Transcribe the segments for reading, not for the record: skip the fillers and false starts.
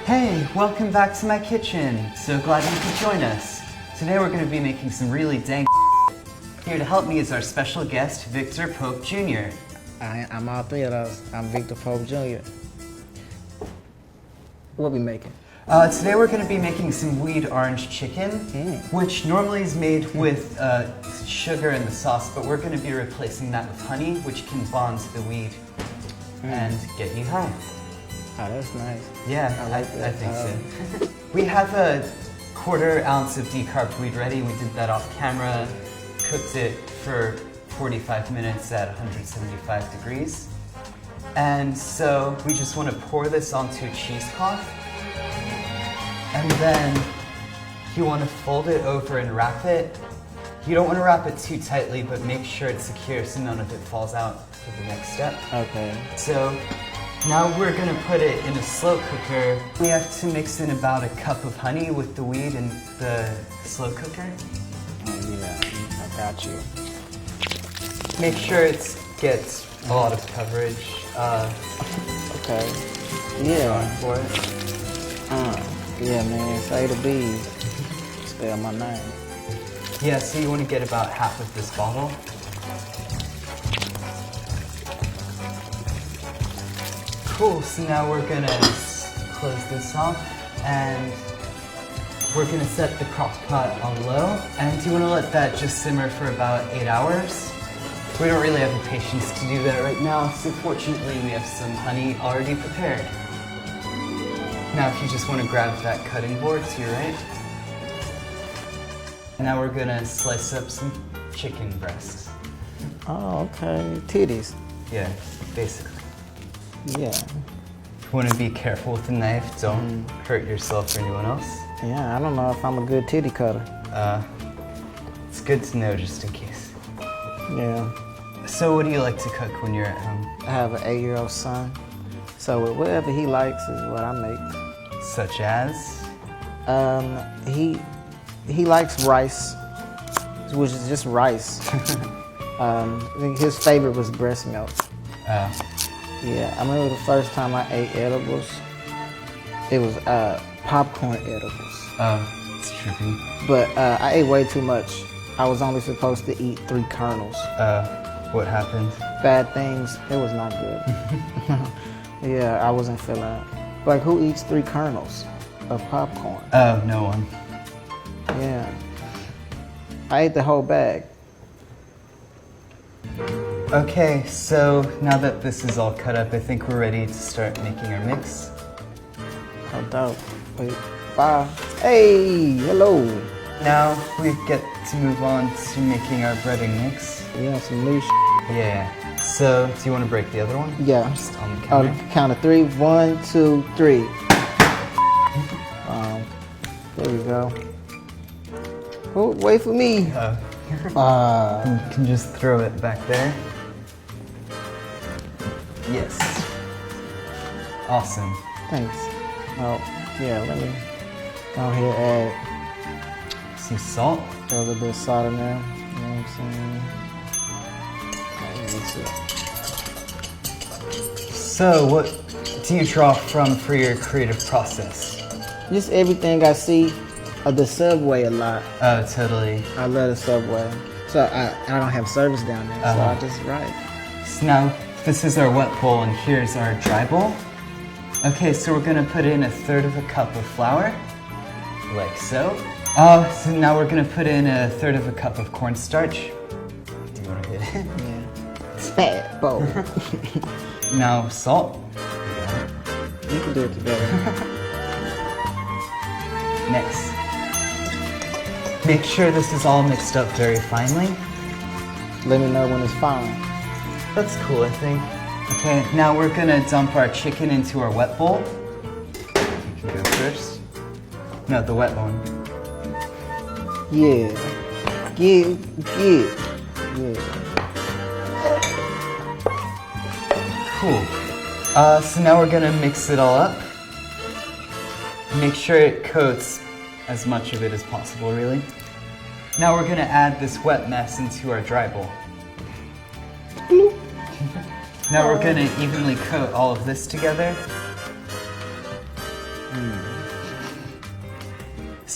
Hey, welcome back to my kitchen. So glad you could join us. Today we're going to be making some really dang Here to help me is our special guest, Victor Pope Jr. I'm all three of those. I'm Victor Pope Jr. What we making? Today we're going to be making some weed orange chicken, which normally is made with sugar in the sauce, but we're going to be replacing that with honey, which can bond to the weed and get you high. Oh, that's nice. Yeah, I think so. We have a 1/4 ounce of decarbed weed ready. We did that off camera, cooked it for 45 minutes at 175 degrees. And so we just want to pour this onto a cheesecloth. And then you want to fold it over and wrap it. You don't want to wrap it too tightly, but make sure it's secure so none of it falls out for the next step. Okay. So now we're going to put it in a slow cooker. We have to mix in about a cup of honey with the weed in the slow cooker. Oh yeah, I got you. Make sure it gets a lot of coverage. Okay. Yeah. For it. Yeah, man. Say the bees. Spell my name. Yeah, so you want to get about half of this bottle. Cool, so now we're gonna close this off and we're gonna set the crock pot on low. And you wanna let that just simmer for about 8 hours. We don't really have the patience to do that right now, so fortunately we have some honey already prepared. Now if you just wanna grab that cutting board to your right. Now we're gonna slice up some chicken breasts. Oh, okay. Titties. Yeah, basically. Yeah. You want to be careful with the knife. Don't hurt yourself or anyone else. Yeah, I don't know if I'm a good titty cutter. It's good to know just in case. Yeah. So what do you like to cook when you're at home? I have an 8-year-old son, so whatever he likes is what I make. Such as? He likes rice, which is just rice. I think his favorite was breast milk. Yeah, I remember the first time I ate edibles. It was popcorn edibles. Oh, it's trippy. But I ate way too much. I was only supposed to eat 3 kernels. What happened? Bad things. It was not good. Yeah, I wasn't feeling it. Like, who eats 3 kernels of popcorn? Oh, no one. Yeah. I ate the whole bag. Okay, so now that this is all cut up, I think we're ready to start making our mix. Oh, dope. Wait, bye. Hey, hello. Now we get to move on to making our breading mix. Yeah, some new Yeah. So, do you want to break the other one? Yeah. Just on the counter. Count of 3. 1, 2, 3. There we go. Oh, wait for me. You can just throw it back there. Yes. Awesome. Thanks. Well, yeah, let me go ahead and add Some salt. a little bit of salt in there. You know what I'm saying? So, what do you draw from for your creative process? Just everything I see. The Subway a lot. Oh, totally. I love the Subway. So I don't have service down there, so I just write. So now, this is our wet bowl and here's our dry bowl. Okay, so we're gonna put in 1/3 cup of flour, like so. So now we're gonna put in 1/3 cup of cornstarch. Do you wanna hit it? Yeah. It's fat bowl. Now salt. You can do it together. Next. Make sure this is all mixed up very finely. Let me know when it's fine. That's cool, I think. Okay, now we're gonna dump our chicken into our wet bowl. You can go first. No, the wet one. Yeah. Yeah. Cool. So now we're gonna mix it all up. Make sure it coats as much of it as possible, really. Now we're gonna add this wet mess into our dry bowl. Now we're gonna evenly coat all of this together.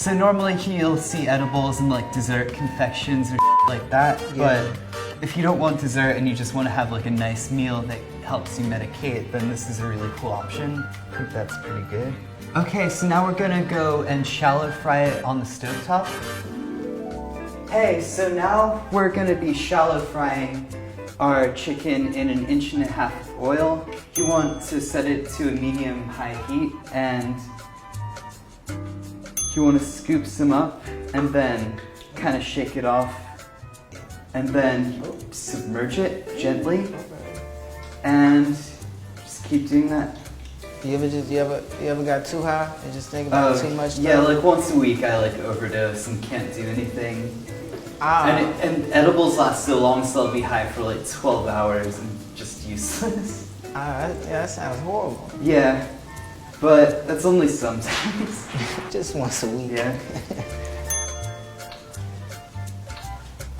So normally you'll see edibles and like dessert confections or like that, but if you don't want dessert and you just want to have like a nice meal that helps you medicate, then this is a really cool option. I think that's pretty good. Okay, so now we're gonna go and shallow fry it on the stovetop. Hey, so now we're gonna be shallow frying our chicken in 1.5 inches of oil. You want to set it to a medium-high heat, and you want to scoop some up and then kind of shake it off, and then submerge it gently, and just keep doing that. You ever got too high and just think about too much stuff? Yeah, like once a week I like overdose and can't do anything. And edibles last so long, so I'll be high for like 12 hours and just useless. Yeah, that sounds horrible. Yeah, but that's only sometimes. Just once a week. Yeah.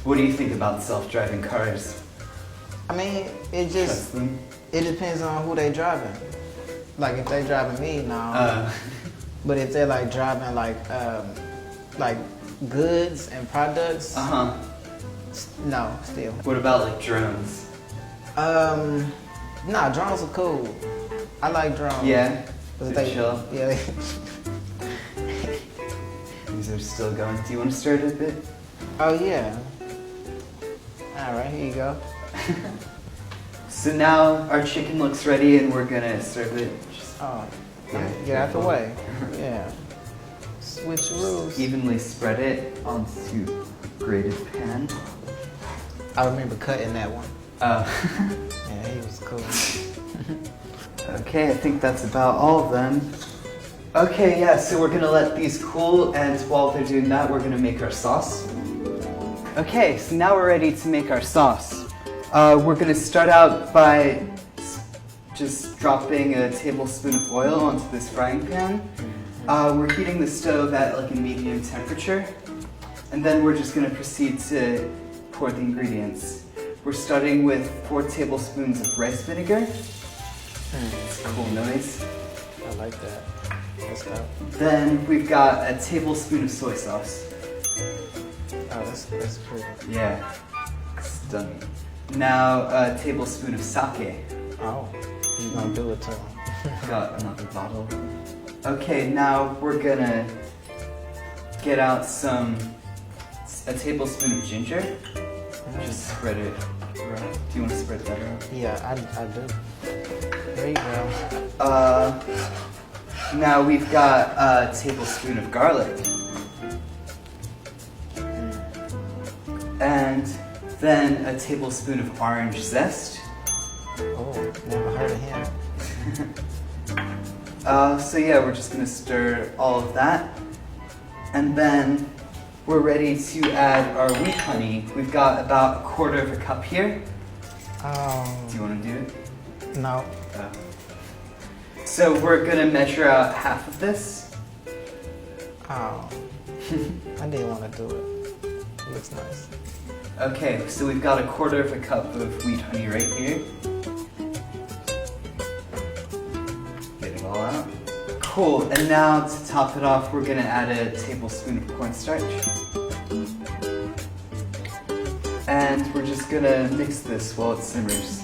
What do you think about self-driving cars? I mean, it Trust them? depends on who they driving. Like if they driving me, no. But if they're like driving like goods and products, no, still. What about like drones? Nah, drones are cool. I like drones. Yeah, They chill. Yeah. These are still going. Do you want to start it a bit? Oh yeah. All right, here you go. So now our chicken looks ready, and we're gonna serve it. Get out the way. Yeah. Switch rules. Evenly spread it onto a grated pan. I remember cutting that one. Yeah, he was cool. Okay, I think that's about all of them. Okay, yeah, so we're gonna let these cool, and while they're doing that, we're gonna make our sauce. Okay, so now we're ready to make our sauce. We're gonna start out by just dropping a tablespoon of oil onto this frying pan. We're heating the stove at like a medium temperature, and then we're just gonna proceed to pour the ingredients. We're starting with 4 tablespoons of rice vinegar. It's a cool noise. I like that. Let's go. Then we've got a tablespoon of soy sauce. Oh, that's pretty. Yeah, stunning. Now a tablespoon of sake. Oh, you gonna do it to him. Got another bottle. Okay, now we're gonna get out a tablespoon of ginger. Just spread it around. Do you want to spread that around? Yeah, I do. There you go. Now we've got a tablespoon of garlic. And then a tablespoon of orange zest. Oh, never heard of him. So yeah, we're just gonna stir all of that. And then we're ready to add our wheat honey. We've got about 1/4 cup here. Do you wanna do it? No. So we're gonna measure out half of this. Oh. I didn't want to do it. It looks nice. Okay, so we've got 1/4 cup of wheat honey right here. Get it all out. Cool, and now to top it off, we're gonna add a tablespoon of cornstarch. And we're just gonna mix this while it simmers.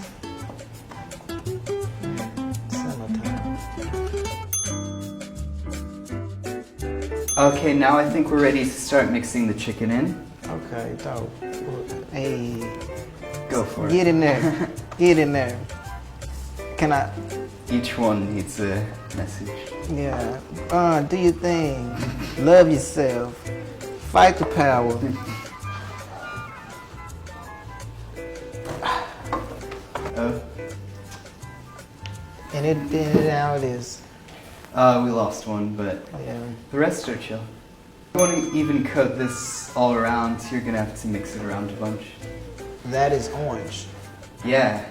Okay, now I think we're ready to start mixing the chicken in. Okay, dope. Hey. Go for it. Get in there. Get in there. Can I? Each one needs a message. Yeah. Do your thing. Love yourself. Fight the power. And now it is. We lost one, but Yeah. the rest are chill. If you want to even coat this all around, you're gonna have to mix it around a bunch. That is orange. Yeah,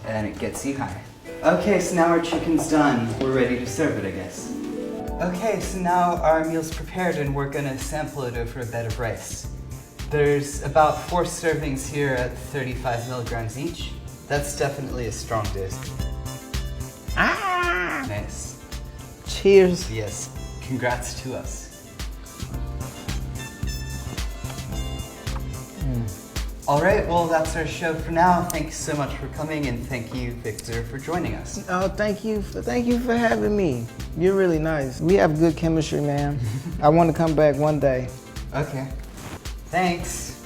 and it gets you high. Okay, so now our chicken's done. We're ready to serve it, I guess. Okay, so now our meal's prepared and we're gonna sample it over a bed of rice. There's about 4 servings here at 35 milligrams each. That's definitely a strong dose. Nice. Cheers. Yes, congrats to us. All right, well, that's our show for now. Thank you so much for coming, and thank you, Victor, for joining us. Oh, thank you for having me. You're really nice. We have good chemistry, man. I want to come back one day. Okay. Thanks.